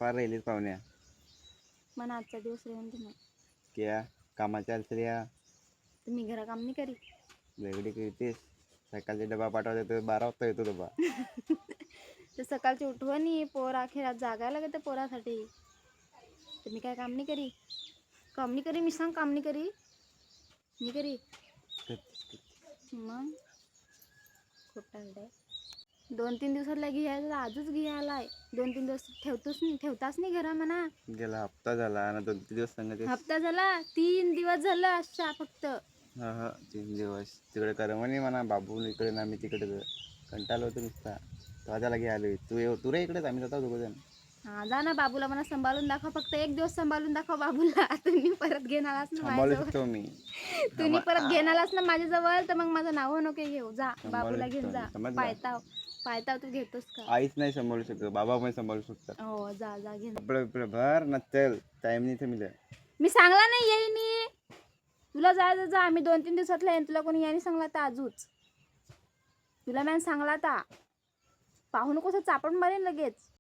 फार राहिलीच पाहुण्या. मन आजचा दिवस राहून दे मग. क्या कामाच्या आलत्या तुम्ही घरा काम नाही करी. वेगळी करतेस. सकाळचे डबा पाठवते तर 12 वाजता येतो डबा. तर सकाळची उठवणी पोर अखेरात जागायला लागते पोरासाठी. तुम्ही काय काम नाही करी. काम नाही करी मी सांग काम नाही करी. नाही करी मग खोटा 2-3 दिवसातला घ्यायला आजच घ्यायलाय. 2-3 दिवस ठेवताच नाही घरा म्हणा. गेला हप्ता झाला ना 2-3 दिवस सांगते. हप्ता झाला 3 दिवस झाला अशा फक्त. हा हा 3 दिवस तिकडे करमणी म्हणा. बाबू इकडे ना मी तिकडे कंटाळलो होतो नुसता. तो त्याला घे आलोय. तू रे इकडेच आम्ही जातो दोघं जण. हा जा ना बाबूला म्हणा सांभाळून दाखव. फक्त 1 दिवस सांभाळून दाखव बाबूला. तुम्ही परत घेणारच ना सांभाळू माझ्याजवळ. शकतो मी. तुम्ही परत घेणारच ना माझ्याजवळ तर मग माझं नाव नको घेऊ. जा सांभाळू बाबूला घेऊन शकतो जा. मी, समजलं? पायताव तू घेतोस का. आईच नाही सांभाळू शकत. बाबा पण सांभाळू शकतात. हो जा जा घेऊन. आपलं भर ना चल. टाइम नाही मिळत. मी सांगला नाही येईनी. तुला जायचं जा. आम्ही 2-3 दिवसातला येईन. तुला कोणी याने सांगला तर आजूच. तुला मॅन सांगला ता पाहू नको चापड मारेन लगेच.